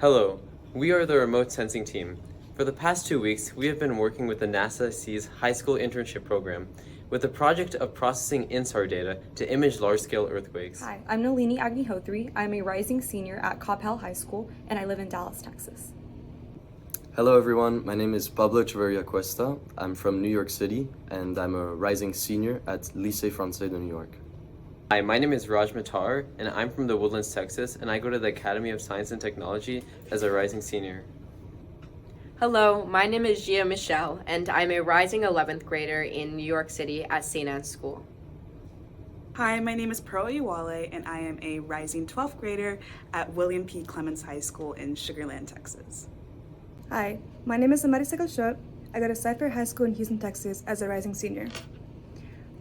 Hello, we are the remote sensing team. For the past 2 weeks, we have been working with the NASA SEA's high school internship program with the project of processing InSAR data to image large-scale earthquakes. Hi, I'm Nalini Agnihotri. I'm a rising senior at Coppell High School, and I live in Dallas, Texas. Hello everyone, my name is Pablo Echevarria Cuesta. I'm from New York City, and I'm a rising senior at Lycée Français de New York. Hi, my name is Raj Matar, and I'm from the Woodlands, Texas, and I go to the Academy of Science and Technology as a rising senior. Hello, my name is Michel, and I'm a rising 11th grader in New York City at St. Anne's School. Hi, my name is Oyewole, and I am a rising 12th grader at William P. Clements High School in Sugar Land, Texas. Hi, my name is Amaris Sacalxot. I go to Cypher High School in Houston, Texas as a rising senior.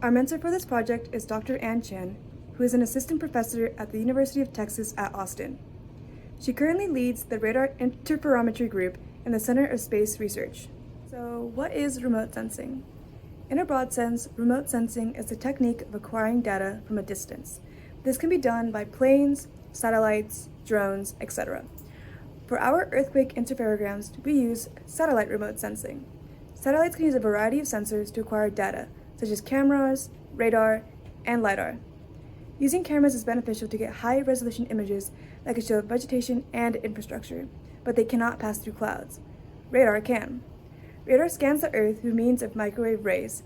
Our mentor for this project is Dr. Chen, who is an assistant professor at the University of Texas at Austin. She currently leads the Radar Interferometry Group in the Center of Space Research. So, what is remote sensing? In a broad sense, remote sensing is the technique of acquiring data from a distance. This can be done by planes, satellites, drones, etc. For our earthquake interferograms, we use satellite remote sensing. Satellites can use a variety of sensors to acquire data, such as cameras, radar, and LiDAR. Using cameras is beneficial to get high-resolution images that can show vegetation and infrastructure, but they cannot pass through clouds. Radar can. Radar scans the Earth through means of microwave rays,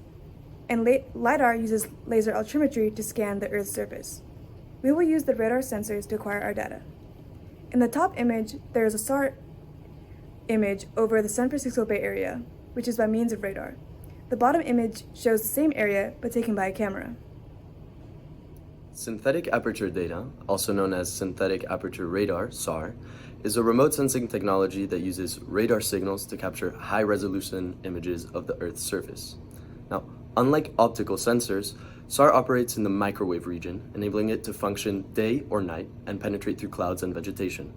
and LiDAR uses laser altimetry to scan the Earth's surface. We will use the radar sensors to acquire our data. In the top image, there is a SAR image over the San Francisco Bay Area, which is by means of radar. The bottom image shows the same area, but taken by a camera. Synthetic aperture data, also known as synthetic aperture radar, SAR, is a remote sensing technology that uses radar signals to capture high-resolution images of the Earth's surface. Now, unlike optical sensors, SAR operates in the microwave region, enabling it to function day or night and penetrate through clouds and vegetation.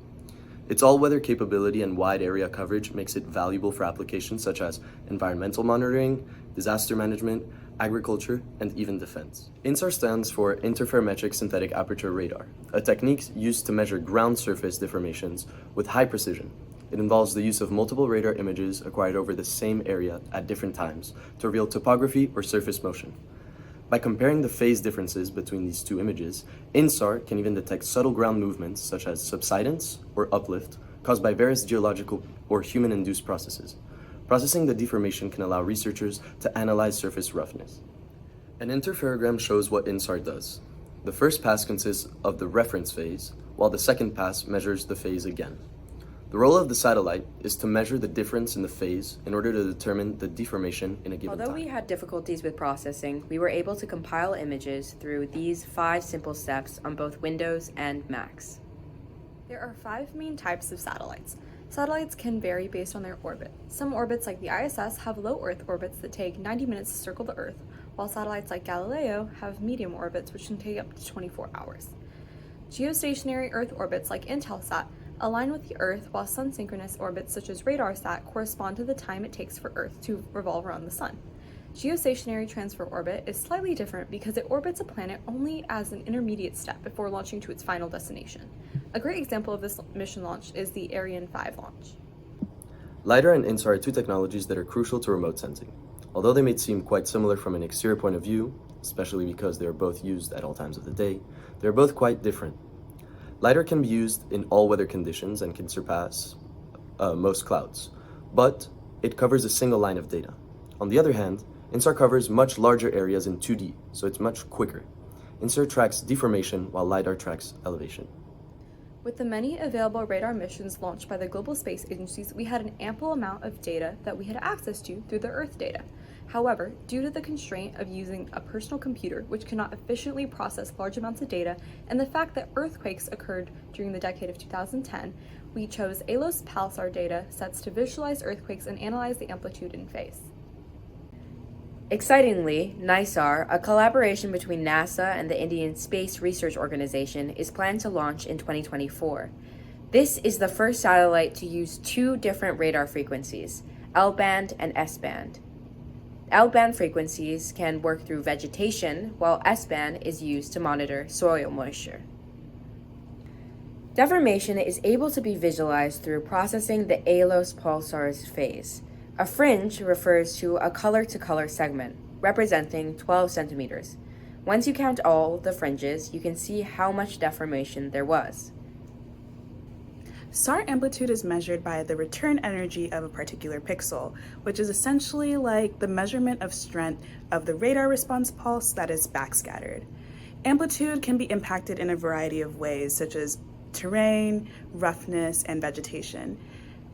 Its all-weather capability and wide area coverage makes it valuable for applications such as environmental monitoring, disaster management, agriculture, and even defense. InSAR stands for Interferometric Synthetic Aperture Radar, a technique used to measure ground surface deformations with high precision. It involves the use of multiple radar images acquired over the same area at different times to reveal topography or surface motion. By comparing the phase differences between these two images, InSAR can even detect subtle ground movements such as subsidence or uplift caused by various geological or human-induced processes. Processing the deformation can allow researchers to analyze surface roughness. An interferogram shows what InSAR does. The first pass consists of the reference phase, while the second pass measures the phase again. The role of the satellite is to measure the difference in the phase in order to determine the deformation in a given time. Although we had difficulties with processing, we were able to compile images through these 5 simple steps on both Windows and Macs. There are 5 main types of satellites. Satellites can vary based on their orbit. Some orbits, like the ISS, have low Earth orbits that take 90 minutes to circle the Earth, while satellites like Galileo have medium orbits, which can take up to 24 hours. Geostationary Earth orbits, like Intelsat, align with the Earth, while sun-synchronous orbits such as RadarSat correspond to the time it takes for Earth to revolve around the Sun. Geostationary transfer orbit is slightly different because it orbits a planet only as an intermediate step before launching to its final destination. A great example of this mission launch is the Ariane 5 launch. LiDAR and InSAR are two technologies that are crucial to remote sensing. Although they may seem quite similar from an exterior point of view, especially because they are both used at all times of the day, they are both quite different. LiDAR can be used in all weather conditions and can surpass most clouds, but it covers a single line of data. On the other hand, InSAR covers much larger areas in 2D, so it's much quicker. InSAR tracks deformation while LiDAR tracks elevation. With the many available radar missions launched by the global space agencies, we had an ample amount of data that we had access to through the Earth data. However, due to the constraint of using a personal computer, which cannot efficiently process large amounts of data, and the fact that earthquakes occurred during the decade of 2010, we chose ALOS Pulsar data sets to visualize earthquakes and analyze the amplitude and phase. Excitingly, NISAR, a collaboration between NASA and the Indian Space Research Organization, is planned to launch in 2024. This is the first satellite to use 2 different radar frequencies, L-band and S-band. L-band frequencies can work through vegetation, while S-band is used to monitor soil moisture. Deformation is able to be visualized through processing the ALOS pulsar's phase. A fringe refers to a color-to-color segment, representing 12 centimeters. Once you count all the fringes, you can see how much deformation there was. SAR amplitude is measured by the return energy of a particular pixel, which is essentially like the measurement of strength of the radar response pulse that is backscattered. Amplitude can be impacted in a variety of ways, such as terrain, roughness, and vegetation.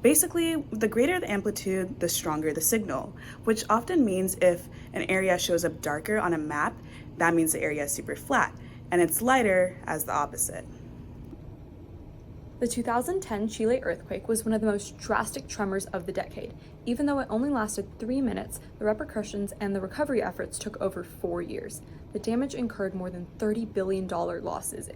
Basically, the greater the amplitude, the stronger the signal, which often means if an area shows up darker on a map, that means the area is super flat, and it's lighter as the opposite. The 2010 Chile earthquake was one of the most drastic tremors of the decade. Even though it only lasted 3 minutes, the repercussions and the recovery efforts took over 4 years. The damage incurred more than $30 billion losses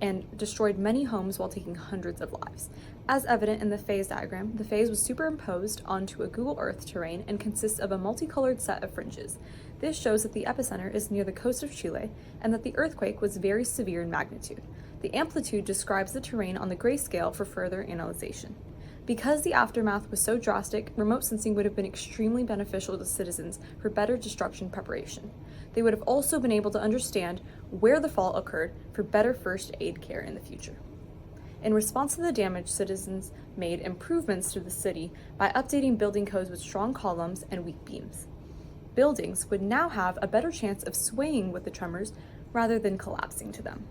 and destroyed many homes while taking hundreds of lives. As evident in the phase diagram, the phase was superimposed onto a Google Earth terrain and consists of a multicolored set of fringes. This shows that the epicenter is near the coast of Chile and that the earthquake was very severe in magnitude. The amplitude describes the terrain on the grayscale for further analyzation. Because the aftermath was so drastic, remote sensing would have been extremely beneficial to citizens for better destruction preparation. They would have also been able to understand where the fault occurred for better first aid care in the future. In response to the damage, citizens made improvements to the city by updating building codes with strong columns and weak beams. Buildings would now have a better chance of swaying with the tremors rather than collapsing to them.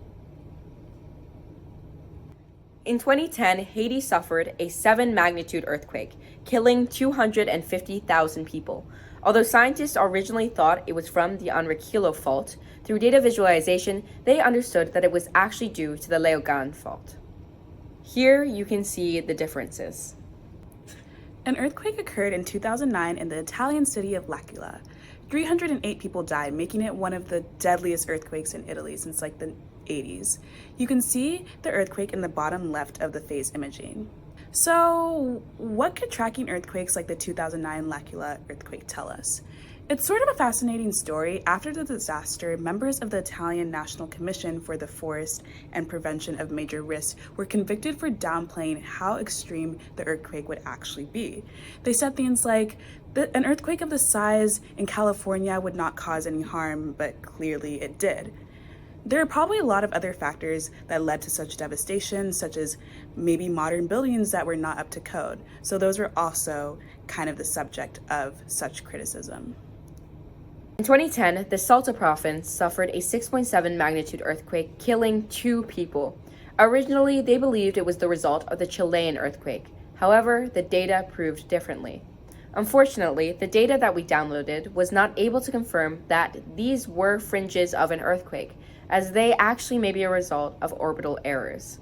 In 2010, Haiti suffered a 7-magnitude earthquake, killing 250,000 people. Although scientists originally thought it was from the Enriquillo fault, through data visualization, they understood that it was actually due to the Leogan fault. Here you can see the differences. An earthquake occurred in 2009 in the Italian city of L'Aquila. 308 people died, making it one of the deadliest earthquakes in Italy since like the 80s. You can see the earthquake in the bottom left of the phase imaging. So what could tracking earthquakes like the 2009 L'Aquila earthquake tell us? It's sort of a fascinating story. After the disaster, members of the Italian National Commission for the Forest and Prevention of Major Risks were convicted for downplaying how extreme the earthquake would actually be. They said things like, an earthquake of this size in California would not cause any harm, but clearly it did. There are probably a lot of other factors that led to such devastation, such as maybe modern buildings that were not up to code. So those were also kind of the subject of such criticism. In 2010, the Salta province suffered a 6.7 magnitude earthquake, killing 2 people. Originally, they believed it was the result of the Chilean earthquake. However, the data proved differently. Unfortunately, the data that we downloaded was not able to confirm that these were fringes of an earthquake, as they actually may be a result of orbital errors.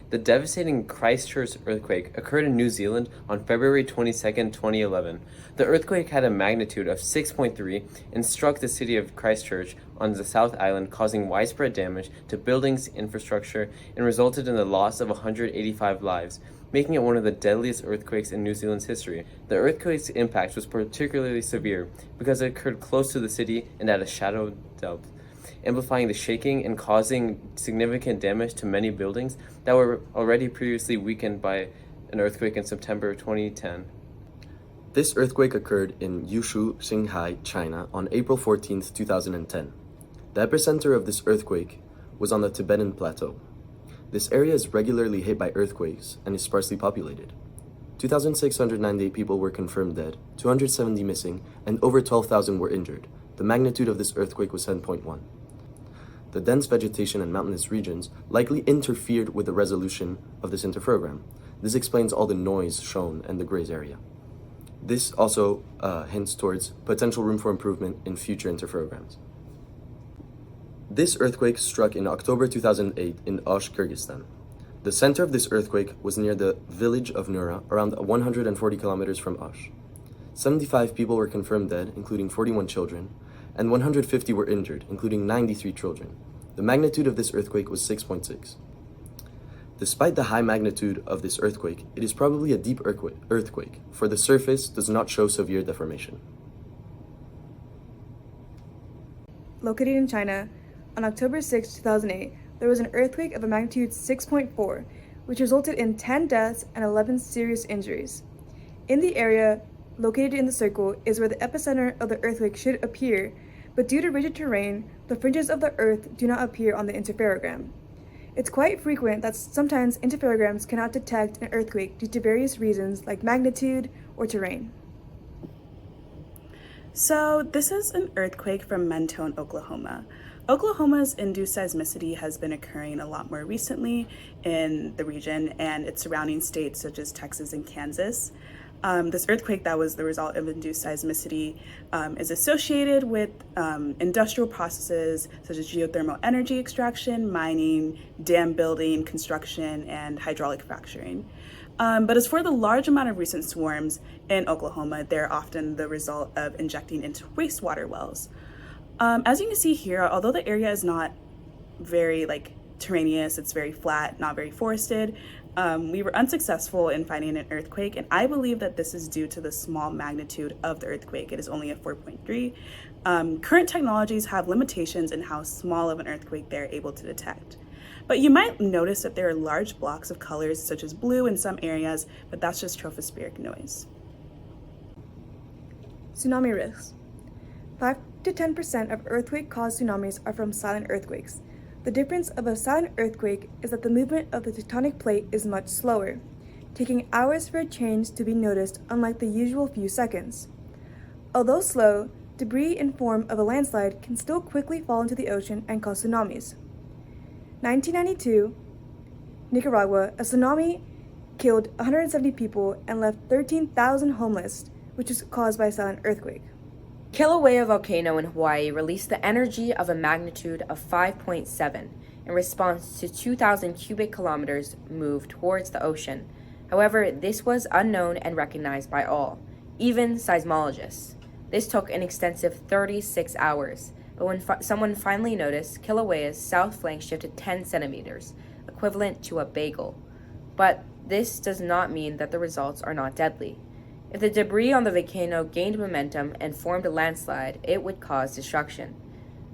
The devastating Christchurch earthquake occurred in New Zealand on February 22, 2011. The earthquake had a magnitude of 6.3 and struck the city of Christchurch on the South Island, causing widespread damage to buildings, infrastructure, and resulted in the loss of 185 lives, making it one of the deadliest earthquakes in New Zealand's history. The earthquake's impact was particularly severe because it occurred close to the city and at a shadow belt, amplifying the shaking and causing significant damage to many buildings that were already previously weakened by an earthquake in September 2010. This earthquake occurred in Yushu, Shanghai, China on April 14, 2010. The epicenter of this earthquake was on the Tibetan Plateau. This area is regularly hit by earthquakes and is sparsely populated. 2,698 people were confirmed dead, 270 missing, and over 12,000 were injured. The magnitude of this earthquake was 10.1. The dense vegetation and mountainous regions likely interfered with the resolution of this interferogram. This explains all the noise shown in the grays area. This also hints towards potential room for improvement in future interferograms. This earthquake struck in October 2008 in Osh, Kyrgyzstan. The center of this earthquake was near the village of Nura, around 140 kilometers from Osh. 75 people were confirmed dead, including 41 children, and 150 were injured, including 93 children. The magnitude of this earthquake was 6.6. Despite the high magnitude of this earthquake, it is probably a deep earthquake, for the surface does not show severe deformation. Located in China, on October 6, 2008, there was an earthquake of a magnitude 6.4, which resulted in 10 deaths and 11 serious injuries. In the area located in the circle is where the epicenter of the earthquake should appear, but due to rigid terrain, the fringes of the earth do not appear on the interferogram. It's quite frequent that sometimes interferograms cannot detect an earthquake due to various reasons like magnitude or terrain. So this is an earthquake from Mentone, Oklahoma. Oklahoma's induced seismicity has been occurring a lot more recently in the region and its surrounding states such as Texas and Kansas. This earthquake that was the result of induced seismicity is associated with industrial processes such as geothermal energy extraction, mining, dam building, construction, and hydraulic fracturing. But as for the large amount of recent swarms in Oklahoma, they're often the result of injecting into wastewater wells. As you can see here, although the area is not very terraneous, it's very flat, not very forested, we were unsuccessful in finding an earthquake, and I believe that this is due to the small magnitude of the earthquake. It is only a 4.3. Current technologies have limitations in how small of an earthquake they're able to detect. But you might notice that there are large blocks of colors such as blue in some areas, but that's just tropospheric noise. Tsunami risks. 5 to 10% of earthquake-caused tsunamis are from silent earthquakes. The difference of a silent earthquake is that the movement of the tectonic plate is much slower, taking hours for a change to be noticed, unlike the usual few seconds. Although slow, debris in form of a landslide can still quickly fall into the ocean and cause tsunamis. 1992, Nicaragua, a tsunami killed 170 people and left 13,000 homeless, which was caused by a silent earthquake. Kilauea volcano in Hawaii released the energy of a magnitude of 5.7 in response to 2,000 cubic kilometers moved towards the ocean. However, this was unknown and recognized by all, even seismologists. This took an extensive 36 hours, but when someone finally noticed, Kilauea's south flank shifted 10 centimeters, equivalent to a bagel. But this does not mean that the results are not deadly. If the debris on the volcano gained momentum and formed a landslide, it would cause destruction.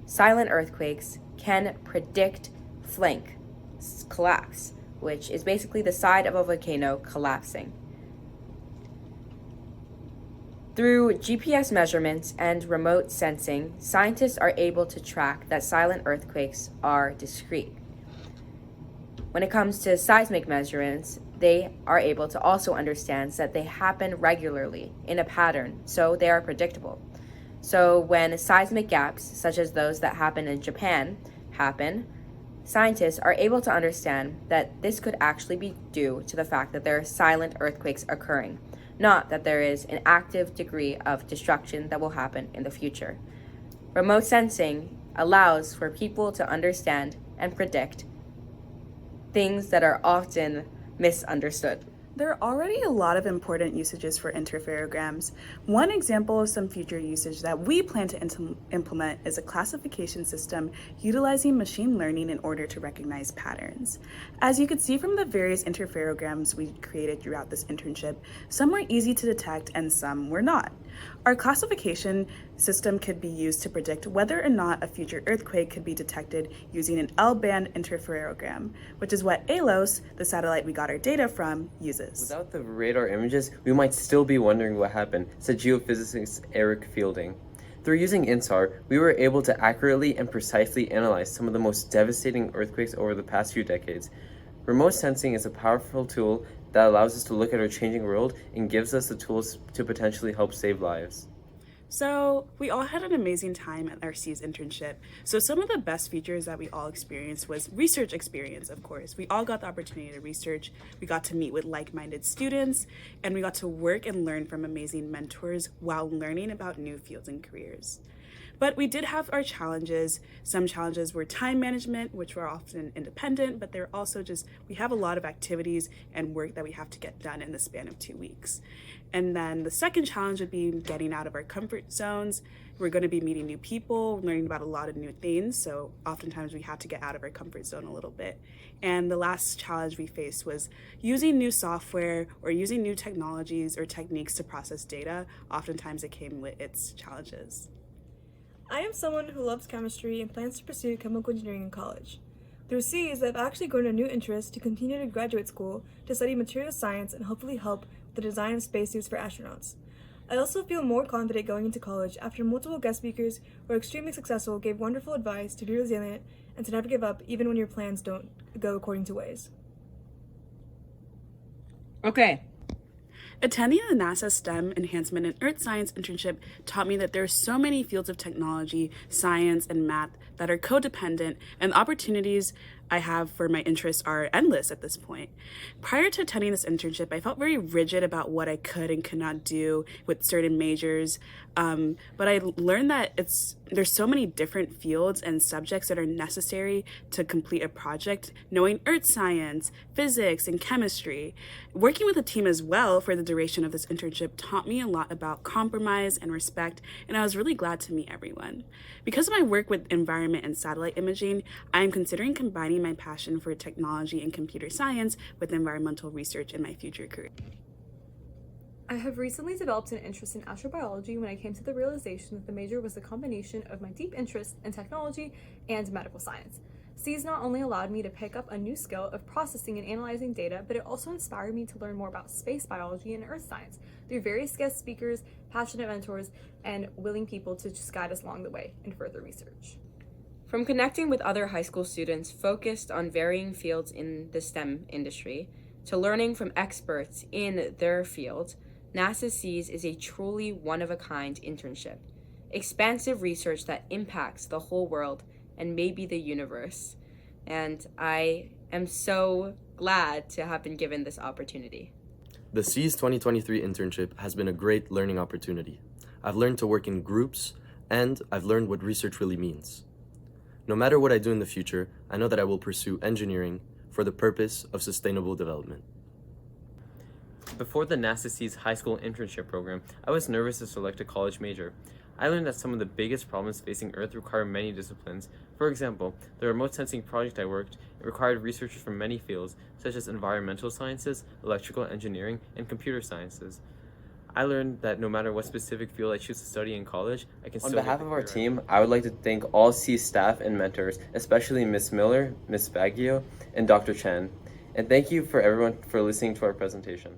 Silent earthquakes can predict flank collapse, which is basically the side of a volcano collapsing. Through GPS measurements and remote sensing, scientists are able to track that silent earthquakes are discrete. When it comes to seismic measurements, they are able to also understand that they happen regularly in a pattern, so they are predictable. So when seismic gaps, such as those that happen in Japan, happen, scientists are able to understand that this could actually be due to the fact that there are silent earthquakes occurring, not that there is an active degree of destruction that will happen in the future. Remote sensing allows for people to understand and predict things that are often misunderstood. There are already a lot of important usages for interferograms. One example of some future usage that we plan to implement is a classification system utilizing machine learning in order to recognize patterns. As you could see from the various interferograms we created throughout this internship, some were easy to detect and some were not. Our classification system could be used to predict whether or not a future earthquake could be detected using an L-band interferogram, which is what ALOS, the satellite we got our data from, uses. Without the radar images, we might still be wondering what happened, said geophysicist Eric Fielding. Through using InSAR, we were able to accurately and precisely analyze some of the most devastating earthquakes over the past few decades. Remote sensing is a powerful tool that allows us to look at our changing world and gives us the tools to potentially help save lives. So we all had an amazing time at our C's internship. So some of the best features that we all experienced was research experience, of course. We all got the opportunity to research. We got to meet with like-minded students, and we got to work and learn from amazing mentors while learning about new fields and careers. But we did have our challenges. Some challenges were time management, which were often independent, but they're also just, we have a lot of activities and work that we have to get done in the span of 2 weeks. And then the second challenge would be getting out of our comfort zones. We're going to be meeting new people, learning about a lot of new things. So oftentimes we had to get out of our comfort zone a little bit. And the last challenge we faced was using new software or using new technologies or techniques to process data. Oftentimes it came with its challenges. I am someone who loves chemistry and plans to pursue chemical engineering in college. Through C's, I've actually grown a new interest to continue to graduate school to study material science and hopefully help with the design of spacesuits for astronauts. I also feel more confident going into college after multiple guest speakers who are extremely successful gave wonderful advice to be resilient and to never give up even when your plans don't go according to ways. Okay. Attending the NASA STEM Enhancement in Earth Science internship taught me that there are so many fields of technology, science, and math that are codependent, and the opportunities I have for my interests are endless at this point. Prior to attending this internship, I felt very rigid about what I could and could not do with certain majors, but I learned that there's so many different fields and subjects that are necessary to complete a project, knowing earth science, physics, and chemistry. Working with a team as well for the duration of this internship taught me a lot about compromise and respect, and I was really glad to meet everyone. Because of my work with environment and satellite imaging, I am considering combining my passion for technology and computer science with environmental research in my future career. I have recently developed an interest in astrobiology when I came to the realization that the major was the combination of my deep interest in technology and medical science. C's not only allowed me to pick up a new skill of processing and analyzing data, but it also inspired me to learn more about space biology and earth science through various guest speakers, passionate mentors, and willing people to just guide us along the way in further research. From connecting with other high school students focused on varying fields in the STEM industry, to learning from experts in their field, NASA Seas is a truly one-of-a-kind internship. Expansive research that impacts the whole world and maybe the universe. And I am so glad to have been given this opportunity. The Seas 2023 internship has been a great learning opportunity. I've learned to work in groups, and I've learned what research really means. No matter what I do in the future, I know that I will pursue engineering for the purpose of sustainable development. Before the NASA Seas high school internship program, I was nervous to select a college major. I learned that some of the biggest problems facing Earth require many disciplines. For example, the remote sensing project I worked required researchers from many fields, such as environmental sciences, electrical engineering, and computer sciences. I learned that no matter what specific field I choose to study in college, I can still get the On behalf of our career I team, want. I would like to thank all C staff and mentors, especially Ms. Miller, Ms. Baggio, and Dr. Chen. And thank you for everyone for listening to our presentation.